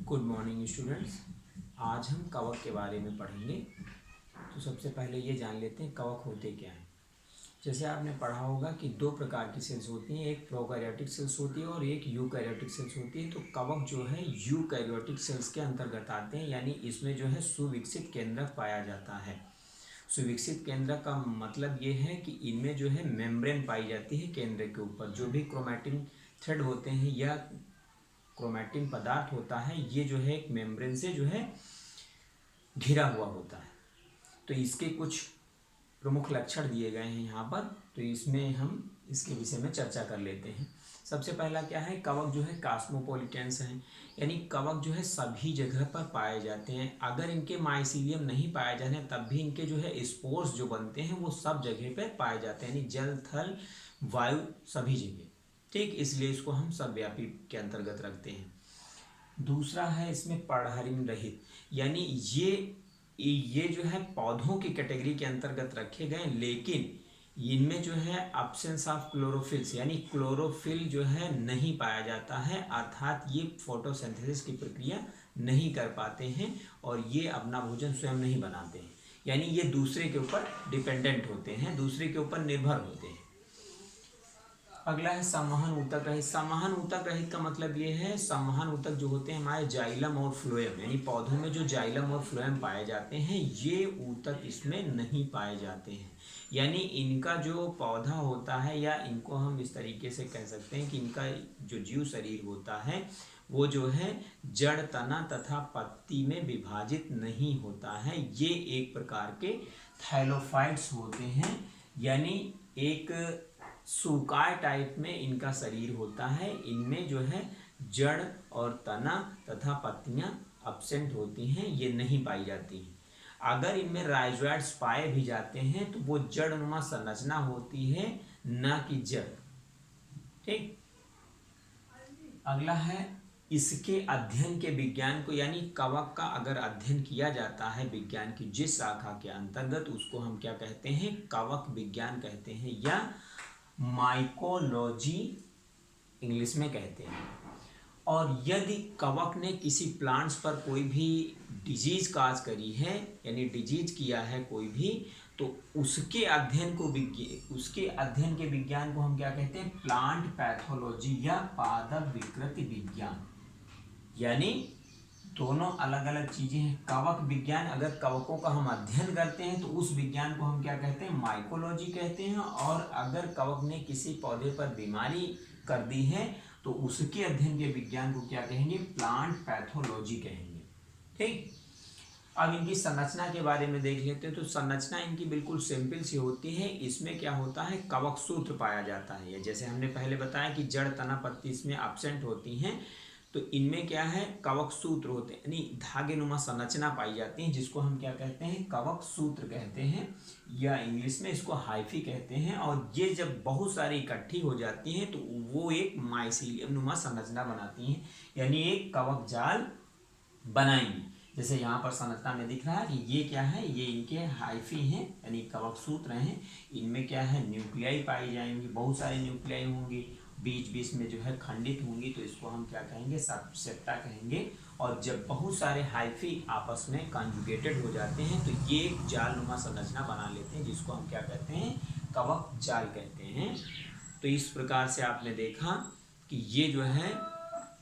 Good morning students. आज हम कवक के बारे में पढ़ेंगे। तो सबसे पहले ये जान लेते हैं कवक होते क्या हैं। जैसे आपने पढ़ा होगा कि दो प्रकार की सेल्स होती हैं, एक प्रोकैरियोटिक सेल्स होती है और एक यूकैरियोटिक सेल्स होती है। तो कवक जो है यूकैरियोटिक सेल्स के अंतर्गत आते हैं, यानी इसमें जो है सुविकसित केंद्रक पाया जाता है। सुविकसित केंद्रक का मतलब ये है कि इनमें जो है मेम्ब्रेन पाई जाती है केंद्र के ऊपर। जो भी क्रोमैटिन थ्रेड होते हैं या क्रोमैटिन पदार्थ होता है, ये जो है एक मेम्ब्रेन से जो है घिरा हुआ होता है। तो इसके कुछ प्रमुख लक्षण दिए गए हैं यहाँ पर, तो इसमें हम इसके विषय में चर्चा कर लेते हैं। सबसे पहला क्या है, कवक जो है कॉस्मोपॉलिटन्स हैं, यानी कवक जो है सभी जगह पर पाए जाते हैं। अगर इनके माइसीलियम नहीं पाए जाते हैं तब भी इनके जो है स्पोर्स जो बनते हैं वो सब जगह पर पाए जाते हैं, यानी जल थल वायु सभी जगह। ठीक, इसलिए इसको हम सबव्यापी के अंतर्गत रखते हैं। दूसरा है इसमें पर्णहरिम रहित, यानी ये जो है पौधों की कैटेगरी के अंतर्गत रखे गए, लेकिन इनमें जो है अब्सेंस ऑफ क्लोरोफिल्स, यानी क्लोरोफिल जो है नहीं पाया जाता है, अर्थात ये फोटोसिंथेसिस की प्रक्रिया नहीं कर पाते हैं और ये अपना भोजन स्वयं नहीं बनाते हैं, यानी ये दूसरे के ऊपर डिपेंडेंट होते हैं, दूसरे के ऊपर निर्भर होते हैं। अगला है संवहन ऊतक रहित। संवहन ऊतक रहित का मतलब ये है, संवहन ऊतक जो होते हैं हमारे जाइलम और फ्लोएम, यानी पौधों में जो जाइलम और फ्लोएम पाए जाते हैं, ये ऊतक इसमें नहीं पाए जाते हैं। यानी इनका जो पौधा होता है, या इनको हम इस तरीके से कह सकते हैं कि इनका जो जीव शरीर होता है वो जो है जड़, तना तथा पत्ती में विभाजित नहीं होता है। ये एक प्रकार के थैलोफाइट्स होते हैं, यानी एक सूकाय टाइप में इनका शरीर होता है। इनमें जो है जड़ और तना तथा पत्तियां अब्सेंट होती हैं, ये नहीं पाई जाती हैं। अगर इनमें राइजोइड्स पाए भी जाते हैं तो वो जड़नुमा संरचना होती है, न कि जड़। ठीक, अगला है इसके अध्ययन के विज्ञान को, यानी कवक का अगर अध्ययन किया जाता है विज्ञान की जिस शाखा के अंतर्गत, उसको हम क्या कहते हैं, कवक विज्ञान कहते हैं या माइकोलॉजी इंग्लिश में कहते हैं। और यदि कवक ने किसी प्लांट्स पर कोई भी डिजीज काज करी है, यानी डिजीज किया है कोई भी, तो उसके अध्ययन के विज्ञान को हम क्या कहते हैं, प्लांट पैथोलॉजी या पादप विकृति विज्ञान। यानी दोनों अलग अलग चीजें हैं। कवक विज्ञान, अगर कवकों का हम अध्ययन करते हैं तो उस विज्ञान को हम क्या कहते हैं, माइकोलॉजी कहते हैं। और अगर कवक ने किसी पौधे पर बीमारी कर दी है तो उसके अध्ययन के विज्ञान को क्या कहेंगे, प्लांट पैथोलॉजी कहेंगे। ठीक, अब इनकी संरचना के बारे में देख लेते हैं। तो संरचना इनकी बिल्कुल सिंपल सी होती है। इसमें क्या होता है, कवक सूत्र पाया जाता है, या जैसे हमने पहले बताया कि जड़, तना, पत्ती इसमें अब्सेंट होती हैं, तो इनमें क्या है, कवक सूत्र होते हैं, यानी धागे नुमा संरचना पाई जाती है, जिसको हम क्या कहते हैं, कवक सूत्र कहते हैं, या इंग्लिश में इसको हाइफी कहते हैं। और ये जब बहुत सारी इकट्ठी हो जाती हैं तो वो एक माइसीलियम नुमा संरचना बनाती हैं, यानी एक कवक जाल बनाएंगी। जैसे यहाँ पर संरचना में दिख रहा है कि ये क्या है, ये इनके हाइफी हैं, यानी कवक सूत्र हैं। इनमें क्या है, न्यूक्लियाई पाई जाएंगी, बहुत सारे न्यूक्लियाई होंगे, बीच बीच में जो है खंडित होंगी, तो इसको हम क्या कहेंगे, सेप्टा कहेंगे। और जब बहुत सारे हाइफी आपस में कॉन्जुगेटेड हो जाते हैं तो ये एक जालनुमा संरचना बना लेते हैं, जिसको हम क्या कहते हैं, कवक जाल कहते हैं। तो इस प्रकार से आपने देखा कि ये जो है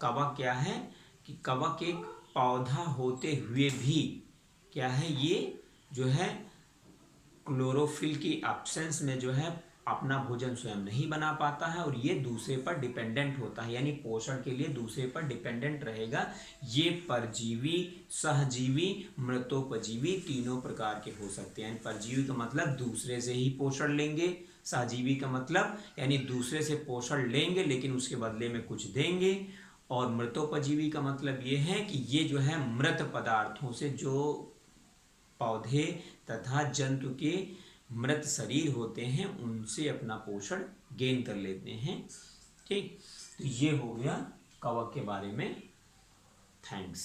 कवक क्या है, कि कवक एक पौधा होते हुए भी क्या है, ये जो है क्लोरोफिल की एब्सेंस में जो है अपना भोजन स्वयं नहीं बना पाता है, और ये दूसरे पर डिपेंडेंट होता है, यानी पोषण के लिए दूसरे पर डिपेंडेंट रहेगा। ये परजीवी, सहजीवी, मृतोपजीवी तीनों प्रकार के हो सकते हैं। परजीवी का मतलब दूसरे से ही पोषण लेंगे, सहजीवी का मतलब यानी दूसरे से पोषण लेंगे लेकिन उसके बदले में कुछ देंगे, और मृतोपजीवी का मतलब ये है कि ये जो है मृत पदार्थों से, जो पौधे तथा जंतु के मृत शरीर होते हैं, उनसे अपना पोषण गेन कर लेते हैं। ठीक, तो ये हो गया कवक के बारे में। थैंक्स।